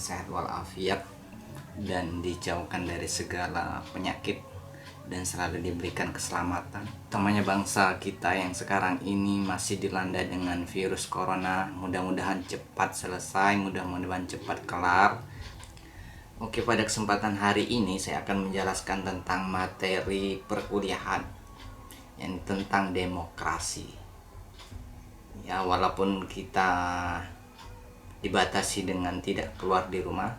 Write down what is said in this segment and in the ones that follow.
sehat walafiat dan dijauhkan dari segala penyakit dan selalu diberikan keselamatan. Utamanya bangsa kita yang sekarang ini masih dilanda dengan virus corona, mudah-mudahan cepat selesai, mudah-mudahan cepat kelar. Oke, pada kesempatan hari ini saya akan menjelaskan tentang materi perkuliahan yang tentang demokrasi. Ya, walaupun kita dibatasi dengan tidak keluar di rumah,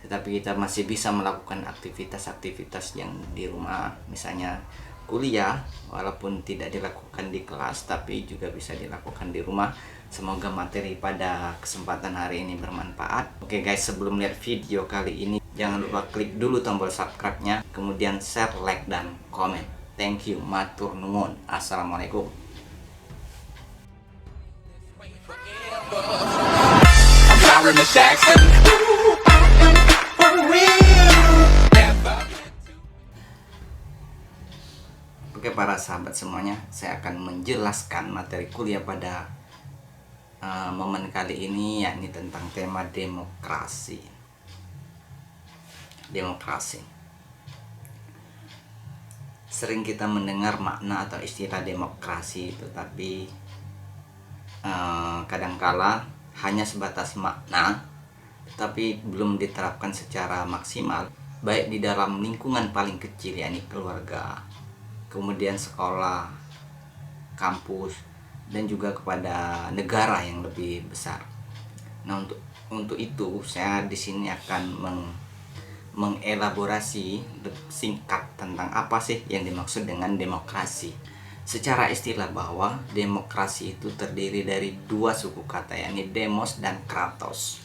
tetapi kita masih bisa melakukan aktivitas-aktivitas yang di rumah, misalnya kuliah, walaupun tidak dilakukan di kelas tapi juga bisa dilakukan di rumah. Semoga materi pada kesempatan hari ini bermanfaat. Oke guys, sebelum lihat video kali ini, jangan lupa klik dulu tombol subscribe-nya, kemudian share, like, dan komen. Thank you, matur nuwun. Assalamualaikum. Oke para sahabat semuanya, saya akan menjelaskan materi kuliah pada momen kali ini, yakni tentang tema demokrasi. Demokrasi. Sering kita mendengar makna atau istilah demokrasi, tetapi kadangkala hanya sebatas makna, tetapi belum diterapkan secara maksimal, baik di dalam lingkungan paling kecil, yakni keluarga, kemudian sekolah, kampus, dan juga kepada negara yang lebih besar. Nah, untuk itu saya di sini akan mengelaborasi singkat tentang apa sih yang dimaksud dengan demokrasi. Secara istilah bahwa demokrasi itu terdiri dari dua suku kata, yakni demos dan kratos.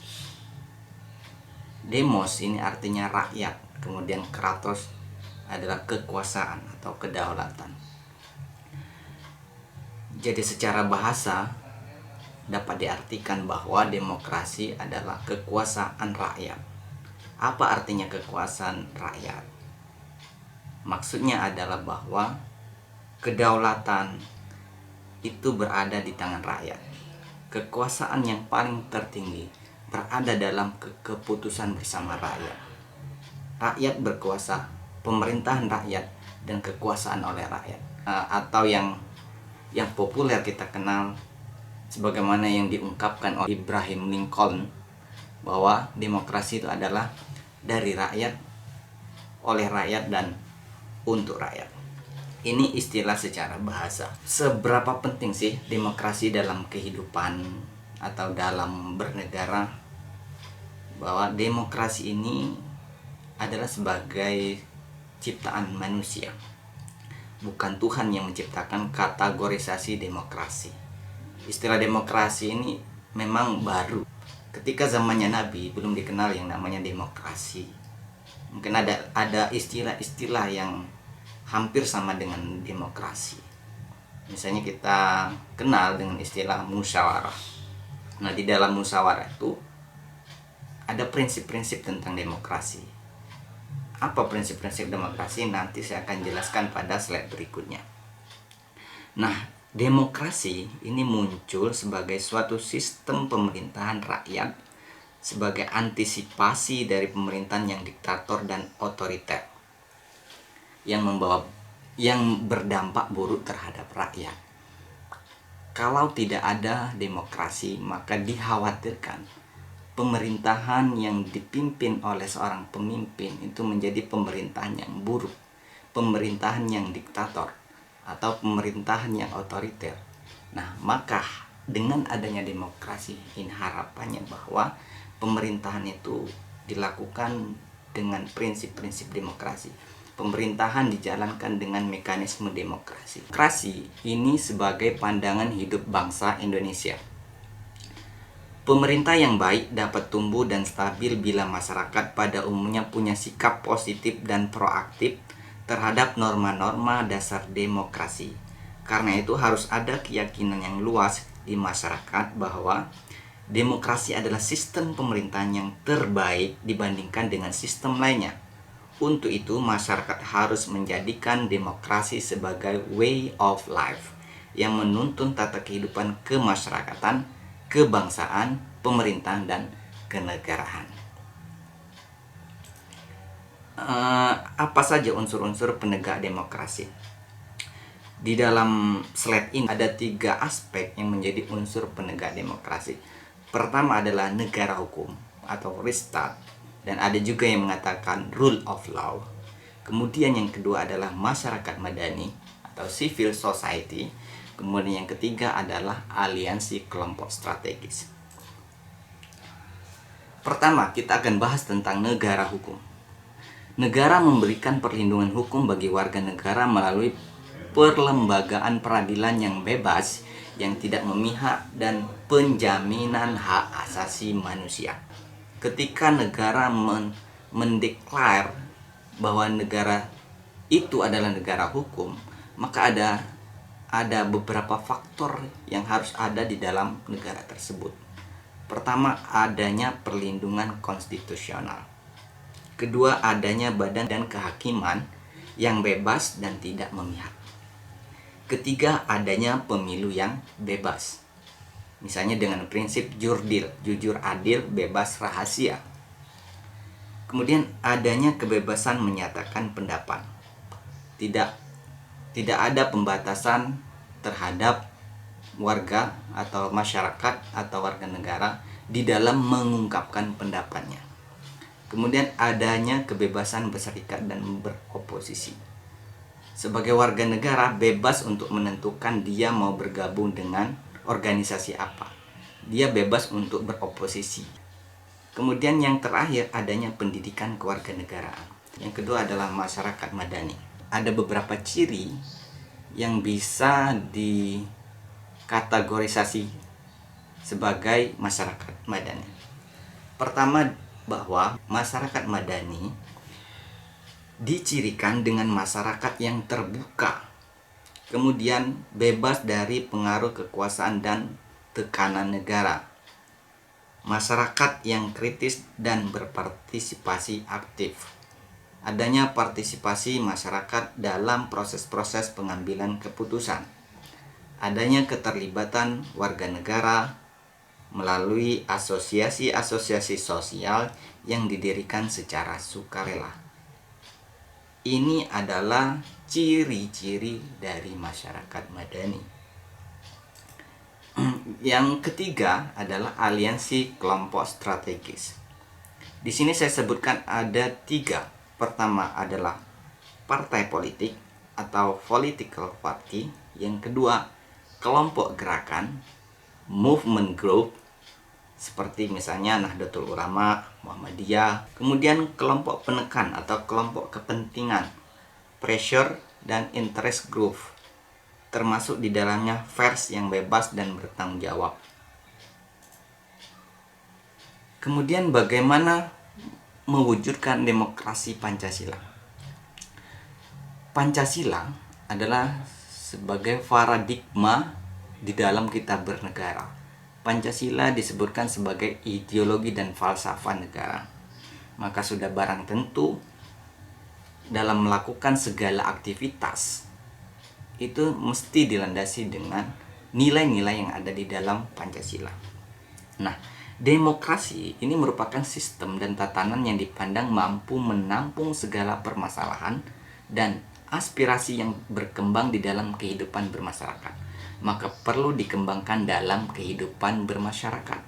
Demos ini artinya rakyat, kemudian kratos adalah kekuasaan atau kedaulatan. Jadi secara bahasa dapat diartikan bahwa demokrasi adalah kekuasaan rakyat. Apa artinya kekuasaan rakyat? Maksudnya adalah bahwa kedaulatan itu berada di tangan rakyat. Kekuasaan yang paling tertinggi berada dalam keputusan bersama rakyat. Rakyat berkuasa, pemerintahan rakyat, dan kekuasaan oleh rakyat. Atau yang populer kita kenal sebagaimana yang diungkapkan oleh Abraham Lincoln, bahwa demokrasi itu adalah dari rakyat, oleh rakyat, dan untuk rakyat. Ini istilah secara bahasa. Seberapa penting sih demokrasi dalam kehidupan atau dalam bernegara? Bahwa demokrasi ini adalah sebagai ciptaan manusia, bukan Tuhan yang menciptakan kategorisasi demokrasi. Istilah demokrasi ini memang baru. Ketika zamannya Nabi belum dikenal yang namanya demokrasi. Mungkin ada istilah-istilah yang hampir sama dengan demokrasi. Misalnya kita kenal dengan istilah musyawarah. Nah, di dalam musyawarah itu ada prinsip-prinsip tentang demokrasi. Apa prinsip-prinsip demokrasi? Nanti saya akan jelaskan pada slide berikutnya. Nah, demokrasi ini muncul sebagai suatu sistem pemerintahan rakyat sebagai antisipasi dari pemerintahan yang diktator dan otoriter yang berdampak buruk terhadap rakyat. Kalau tidak ada demokrasi, maka dikhawatirkan pemerintahan yang dipimpin oleh seorang pemimpin itu menjadi pemerintahan yang buruk, pemerintahan yang diktator, atau pemerintahan yang otoriter. Nah, maka dengan adanya demokrasi, ini harapannya bahwa pemerintahan itu dilakukan dengan prinsip-prinsip demokrasi. Pemerintahan dijalankan dengan mekanisme demokrasi. Demokrasi ini sebagai pandangan hidup bangsa Indonesia. Pemerintah yang baik dapat tumbuh dan stabil bila masyarakat pada umumnya punya sikap positif dan proaktif terhadap norma-norma dasar demokrasi. Karena itu harus ada keyakinan yang luas di masyarakat bahwa demokrasi adalah sistem pemerintahan yang terbaik dibandingkan dengan sistem lainnya. Untuk itu masyarakat harus menjadikan demokrasi sebagai way of life yang menuntun tata kehidupan kemasyarakatan, kebangsaan, pemerintahan, dan kenegaraan. Apa saja unsur-unsur penegak demokrasi? Di dalam slide ini ada 3 aspek yang menjadi unsur penegak demokrasi. Pertama adalah negara hukum atau Rechtsstaat, dan ada juga yang mengatakan rule of law. Kemudian yang kedua adalah masyarakat madani atau civil society. Kemudian yang ketiga adalah aliansi kelompok strategis. Pertama, kita akan bahas tentang negara hukum. Negara memberikan perlindungan hukum bagi warga negara melalui perlembagaan peradilan yang bebas, yang tidak memihak, dan penjaminan hak asasi manusia. Ketika negara mendeklar bahwa negara itu adalah negara hukum, maka ada beberapa faktor yang harus ada di dalam negara tersebut. Pertama, adanya perlindungan konstitusional. Kedua, adanya badan dan kehakiman yang bebas dan tidak memihak. Ketiga, adanya pemilu yang bebas. Misalnya dengan prinsip jurdil, jujur, adil, bebas, rahasia. Kemudian adanya kebebasan menyatakan pendapat. Tidak ada pembatasan terhadap warga atau masyarakat atau warga negara di dalam mengungkapkan pendapatnya. Kemudian adanya kebebasan berserikat dan beroposisi. Sebagai warga negara bebas untuk menentukan dia mau bergabung dengan organisasi apa. Dia bebas untuk beroposisi. Kemudian yang terakhir adanya pendidikan kewarganegaraan. Yang kedua adalah masyarakat madani. Ada beberapa ciri yang bisa dikategorisasi sebagai masyarakat madani. Pertama, bahwa masyarakat madani dicirikan dengan masyarakat yang terbuka, kemudian bebas dari pengaruh kekuasaan dan tekanan negara, masyarakat yang kritis dan berpartisipasi aktif, adanya partisipasi masyarakat dalam proses-proses pengambilan keputusan, adanya keterlibatan warga negara melalui asosiasi-asosiasi sosial yang didirikan secara sukarela. Ini adalah ciri-ciri dari masyarakat madani. Yang ketiga adalah aliansi kelompok strategis. Di sini saya sebutkan ada 3. Pertama adalah partai politik atau political party. Yang kedua, kelompok gerakan, movement group, seperti misalnya Nahdlatul Ulama, Muhammadiyah. Kemudian kelompok penekan atau kelompok kepentingan, pressure dan interest group, termasuk di dalamnya pers yang bebas dan bertanggung jawab. Kemudian bagaimana mewujudkan demokrasi Pancasila? Pancasila adalah sebagai paradigma di dalam kita bernegara. Pancasila disebutkan sebagai ideologi dan falsafah negara. Maka sudah barang tentu dalam melakukan segala aktivitas itu mesti dilandasi dengan nilai-nilai yang ada di dalam Pancasila. Nah, demokrasi ini merupakan sistem dan tatanan yang dipandang mampu menampung segala permasalahan dan aspirasi yang berkembang di dalam kehidupan bermasyarakat. Maka perlu dikembangkan dalam kehidupan bermasyarakat.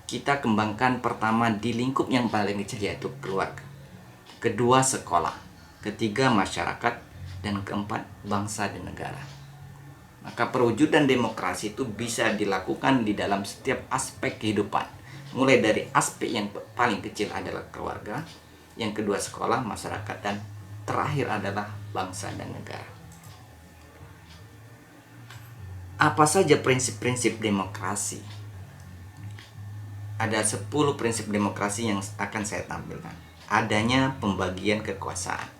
Kita kembangkan pertama di lingkup yang paling kecil, yaitu keluarga. Kedua, sekolah. Ketiga, masyarakat. Dan keempat, bangsa dan negara. Maka perwujudan demokrasi itu bisa dilakukan di dalam setiap aspek kehidupan. Mulai dari aspek yang paling kecil adalah keluarga, yang kedua sekolah, masyarakat, dan terakhir adalah bangsa dan negara. Apa saja prinsip-prinsip demokrasi? Ada 10 prinsip demokrasi yang akan saya tampilkan. Adanya pembagian kekuasaan.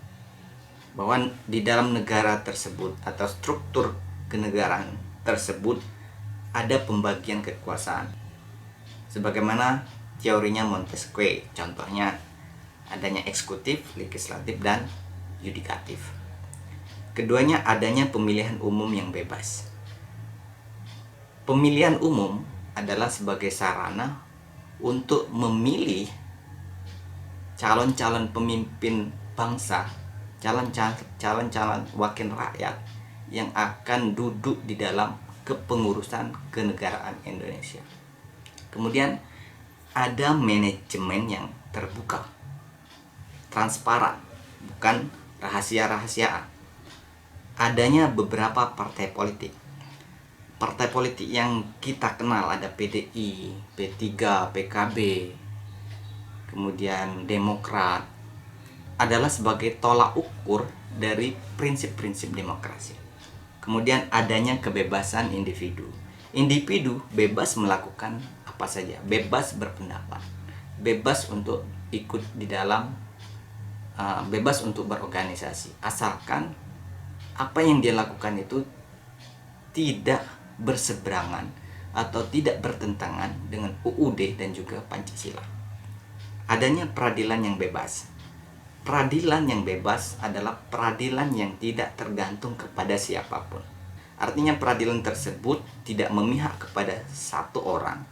Bahwa di dalam negara tersebut atau struktur kenegaraan tersebut ada pembagian kekuasaan. Sebagaimana teorinya Montesquieu, contohnya adanya eksekutif, legislatif, dan yudikatif. Keduanya adanya pemilihan umum yang bebas. Pemilihan umum adalah sebagai sarana untuk memilih calon-calon pemimpin bangsa, calon-calon wakil rakyat yang akan duduk di dalam kepengurusan kenegaraan Indonesia. Kemudian ada manajemen yang terbuka, transparan, bukan rahasia-rahasiaan. Adanya beberapa partai politik. Partai politik yang kita kenal ada PDI, P3, PKB, kemudian Demokrat, adalah sebagai tolak ukur dari prinsip-prinsip demokrasi. Kemudian adanya kebebasan individu. Individu bebas melakukan apa saja, bebas berpendapat, bebas untuk ikut di dalam, bebas untuk berorganisasi, asalkan apa yang dia lakukan itu tidak berseberangan atau tidak bertentangan dengan UUD dan juga Pancasila. Adanya peradilan yang bebas. Peradilan yang bebas adalah peradilan yang tidak tergantung kepada siapapun. Artinya peradilan tersebut tidak memihak kepada satu orang,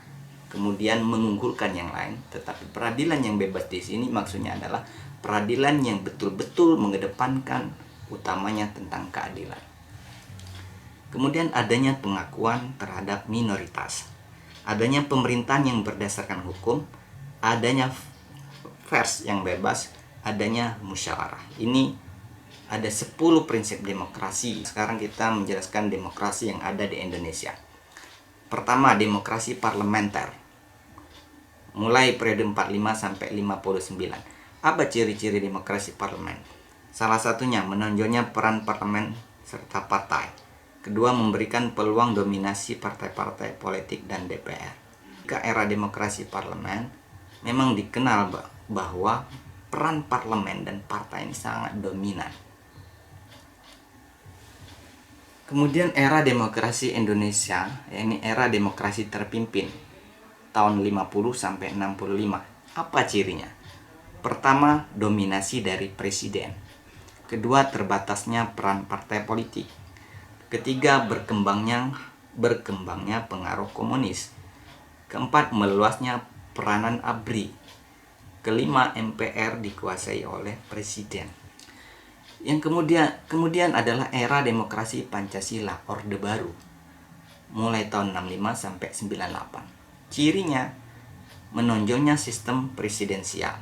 kemudian mengunggulkan yang lain. Tetapi peradilan yang bebas di sini maksudnya adalah peradilan yang betul-betul mengedepankan utamanya tentang keadilan. Kemudian adanya pengakuan terhadap minoritas. Adanya pemerintahan yang berdasarkan hukum, adanya pers yang bebas, adanya musyawarah. Ini ada 10 prinsip demokrasi. Sekarang kita menjelaskan demokrasi yang ada di Indonesia. Pertama, demokrasi parlementer. Mulai periode 45 sampai 59. Apa ciri-ciri demokrasi parlemen? Salah satunya menonjolnya peran parlemen serta partai. Kedua, memberikan peluang dominasi partai-partai politik dan DPR. Ke era demokrasi parlemen memang dikenal bahwa peran parlemen dan partai ini sangat dominan. Kemudian era demokrasi Indonesia, yakni era demokrasi terpimpin tahun 50 sampai 65. Apa cirinya? Pertama, dominasi dari presiden. Kedua, terbatasnya peran partai politik. Ketiga, berkembangnya pengaruh komunis. Keempat, meluasnya peranan ABRI. Kelima, MPR dikuasai oleh presiden. Yang kemudian adalah era demokrasi Pancasila, Orde Baru, mulai tahun 65 sampai 98. Cirinya menonjolnya sistem presidensial.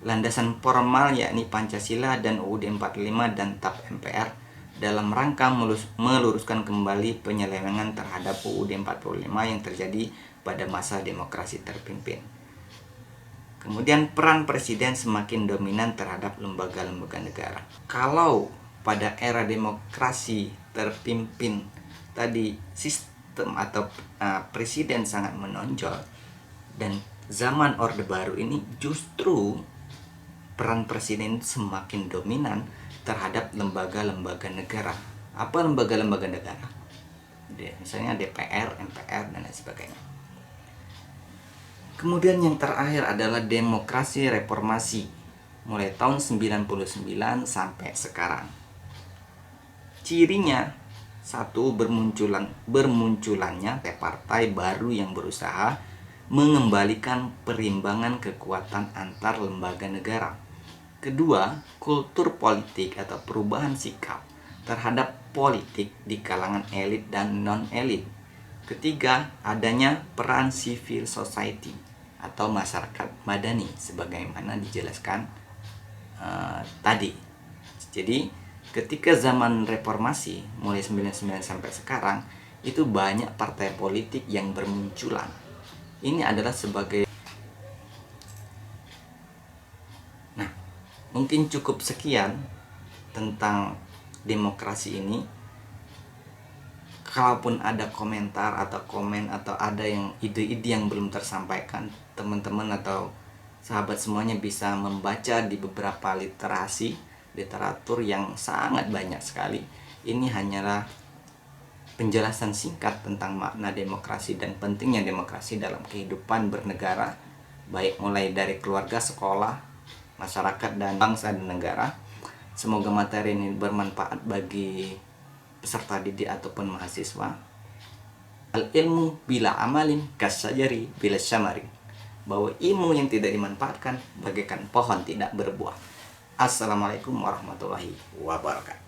Landasan formal yakni Pancasila dan UUD 45 dan TAP MPR dalam rangka meluruskan kembali penyelewengan terhadap UUD 45 yang terjadi pada masa demokrasi terpimpin. Kemudian peran presiden semakin dominan terhadap lembaga-lembaga negara. Kalau pada era demokrasi terpimpin tadi sistem atau presiden sangat menonjol, dan zaman Orde Baru ini justru peran presiden semakin dominan terhadap lembaga-lembaga negara. Apa lembaga-lembaga negara? Misalnya DPR, MPR, dan lain sebagainya. Kemudian yang terakhir adalah demokrasi reformasi, mulai tahun 99 sampai sekarang. Cirinya, satu, bermunculannya partai baru yang berusaha mengembalikan perimbangan kekuatan antar lembaga negara. Kedua, kultur politik atau perubahan sikap terhadap politik di kalangan elit dan non-elit. Ketiga, adanya peran civil society atau masyarakat madani sebagaimana dijelaskan tadi. Jadi, ketika zaman reformasi mulai 99 sampai sekarang, itu banyak partai politik yang bermunculan. Ini adalah sebagai mungkin cukup sekian tentang demokrasi ini. Kalaupun ada komentar atau komen atau ada yang ide-ide yang belum tersampaikan, teman-teman atau sahabat semuanya bisa membaca di beberapa literatur yang sangat banyak sekali. Ini hanyalah penjelasan singkat tentang makna demokrasi dan pentingnya demokrasi dalam kehidupan bernegara, baik mulai dari keluarga, sekolah, masyarakat, dan bangsa dan negara. Semoga materi ini bermanfaat bagi peserta didik ataupun mahasiswa. Al ilmu bila amalin kasajari bila syamarin. bahwa ilmu yang tidak dimanfaatkan bagaikan pohon tidak berbuah. Assalamualaikum warahmatullahi wabarakatuh.